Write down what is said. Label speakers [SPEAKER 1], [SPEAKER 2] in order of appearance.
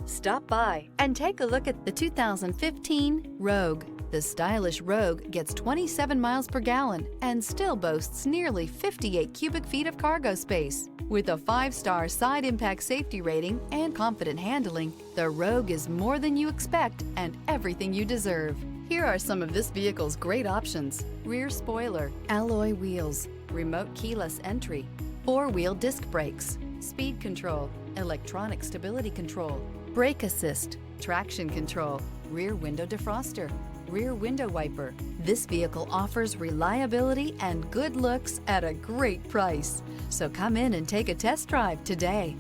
[SPEAKER 1] Stop by and take a look at the 2015 Rogue. The stylish Rogue gets 27 miles per gallon and still boasts nearly 58 cubic feet of cargo space. With a 5-star side impact safety rating and confident handling, the Rogue is more than you expect and everything you deserve. Here are some of this vehicle's great options: rear spoiler, alloy wheels, remote keyless entry, 4-wheel disc brakes, speed control, electronic stability control, brake assist, traction control, rear window defroster, rear window wiper. This vehicle offers reliability and good looks at a great price. So come in and take a test drive today.